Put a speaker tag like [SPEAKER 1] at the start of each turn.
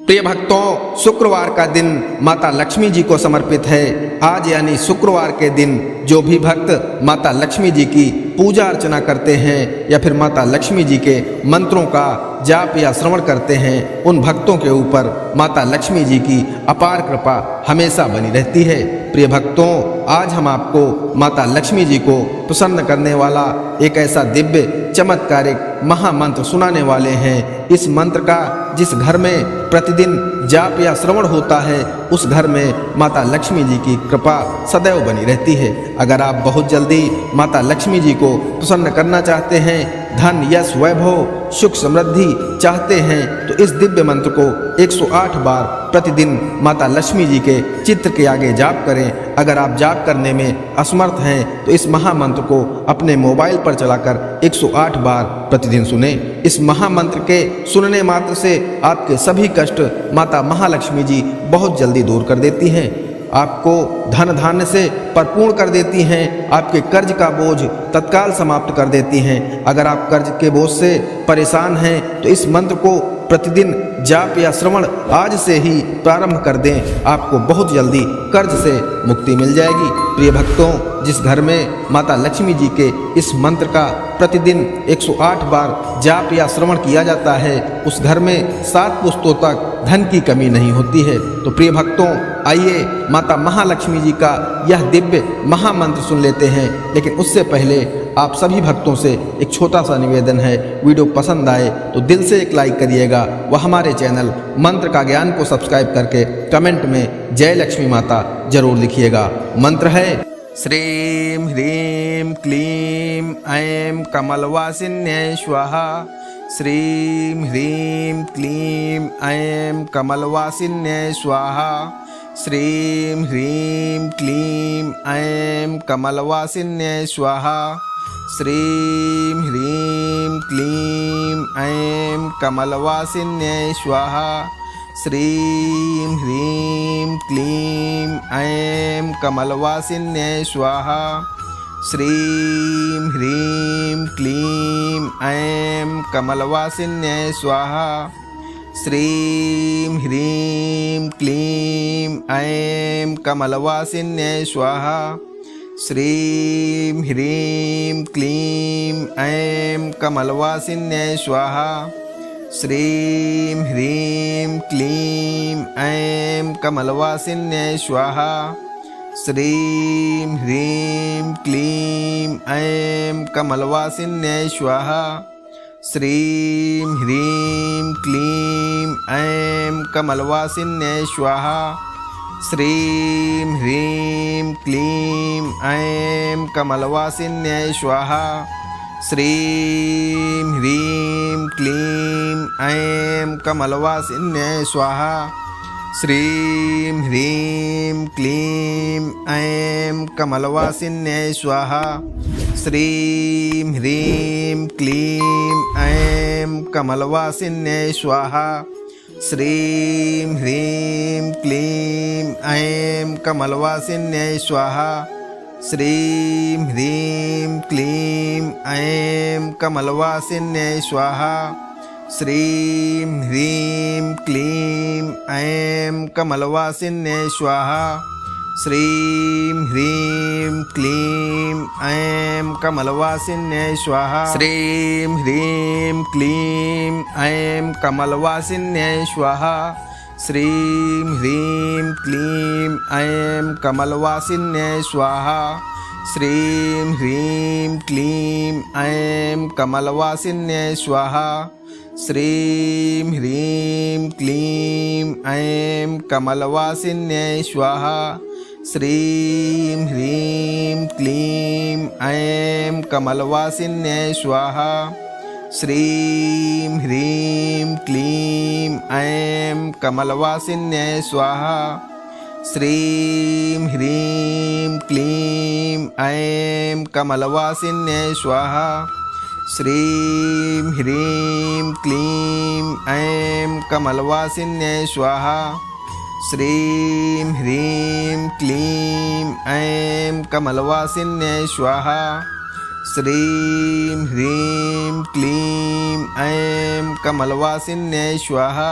[SPEAKER 1] प्रिय भक्तों, शुक्रवार का दिन माता लक्ष्मी जी को समर्पित है। आज यानी शुक्रवार के दिन जो भी भक्त माता लक्ष्मी जी की पूजा अर्चना करते हैं या फिर माता लक्ष्मी जी के मंत्रों का जाप या श्रवण करते हैं, उन भक्तों के ऊपर माता लक्ष्मी जी की अपार कृपा हमेशा बनी रहती है। प्रिय भक्तों, आज हम आपको माता लक्ष्मी जी को प्रसन्न करने वाला एक ऐसा दिव्य चमत्कारिक महामंत्र सुनाने वाले हैं। इस मंत्र का जिस घर में प्रतिदिन जाप या श्रवण होता है, उस घर में माता लक्ष्मी जी की कृपा सदैव बनी रहती है। अगर आप बहुत जल्दी माता लक्ष्मी जी को प्रसन्न करना चाहते हैं, धन यश वैभव सुख समृद्धि चाहते हैं, तो इस दिव्य मंत्र को 108 बार प्रतिदिन माता लक्ष्मी जी के चित्र के आगे जाप करें। अगर आप जाप करने में असमर्थ हैं तो इस महामंत्र को अपने मोबाइल पर चलाकर 108 बार प्रतिदिन सुने। इस महामंत्र के सुनने मात्र से आपके सभी कष्ट माता महालक्ष्मी जी बहुत जल्दी दूर कर देती हैं। आपको धन धान्य से परिपूर्ण कर देती हैं। आपके कर्ज का बोझ तत्काल समाप्त कर देती हैं। अगर आप कर्ज के बोझ से परेशान हैं तो इस मंत्र को प्रतिदिन जाप या श्रवण आज से ही प्रारंभ कर दें। आपको बहुत जल्दी कर्ज से मुक्ति मिल जाएगी। प्रिय भक्तों, जिस घर में माता लक्ष्मी जी के इस मंत्र का प्रतिदिन 108 बार जाप या श्रवण किया जाता है, उस घर में 7 पुश्तों तक धन की कमी नहीं होती है। तो प्रिय भक्तों, आइए माता महालक्ष्मी जी का यह दिव्य महामंत्र सुन लेते हैं। लेकिन उससे पहले आप सभी भक्तों से एक छोटा सा निवेदन है, वीडियो पसंद आए तो दिल से एक लाइक करिएगा। वह हमारे चैनल मंत्र का ज्ञान को सब्सक्राइब करके कमेंट में जय लक्ष्मी माता जरूर लिखिएगा। मंत्र है श्रीं ह्रीं क्लीं ऐं कमलवासिन्यै स्वाहा। श्रीं ह्रीं क्लीं ऐं कमलवासिन्यै स्वाहा। श्रीं ह्रीं क्लीं ऐं कमलवासिन्यै स्वाहा। श्रीं ह्रीं क्लीं ऐं कमलवासिन्यै स्वाहा। श्रीं ह्रीं क्लीं ऐं कमलवासिन्यै स्वाहा। श्रीं ह्रीं क्लीं ऐं कमलवासिन्यै स्वाहा। श्रीं ह्रीं क्लीं ऐं कमलवासिन्यै स्वाहा। श्रीं ह्रीं क्लीं ऐं कमलवासिन्यै स्वाहा। श्रीं ह्रीं क्लीं ऐं कमलवासिन्यै स्वाहा। श्रीं ह्रीं क्लीं ऐं कमलवासिन्यै स्वाहा। श्रीं ह्रीं क्लीं ऐं कमलवासिन्यै स्वाहा। श्रीं ह्रीं क्लीं ऐं कमलवासिन्यै स्वाहा। श्रीं ह्रीं क्लीं ऐं कमलवासिन्यै स्वाहा। श्रीं ह्रीं क्लीं ऐं कमलवासिन्यै स्वाहा। श्रीं ह्रीं क्लीं ऐं कमलवासिन्यै स्वाहा। श्रीं ह्रीं क्लीं ऐं कमलवासिन्यै स्वाहा। श्रीं ह्रीं क्लीं ऐं कमलवासिन्यै स्वाहा। श्रीं ह्रीं क्लीं ऐं कमलवासिन्यै स्वाहा। श्रीं ह्रीं क्लीं ऐं कमलवासिन्यै स्वाहा। श्रीं ह्रीं क्लीं ऐं कमलवासिन्यै स्वाहा। श्रीं ह्रीं क्लीं ऐं कमलवासिन्यै स्वाहा। श्रीं ह्रीं क्लीं ऐं कमलवासिन्यै स्वाहा। श्रीं ह्रीं क्लीं ऐं कमलवासिन्यै स्वाहा। श्रीं ह्रीं क्लीं ऐं कमलवासिन्यै स्वाहा। श्रीं ह्रीं क्लीं ऐं कमलवासिन्यै स्वाहा। श्रीं ह्रीं क्लीं ऐं कमलवासिन्यै स्वाहा। श्रीं ह्रीं क्लीं ऐं कमलवासिन्यै स्वाहा। श्रीं ह्रीं क्लीं ऐं कमलवासिन्यै स्वाहा। श्रीं ह्रीं क्लीं ऐं कमलवासिन्यै स्वाहा।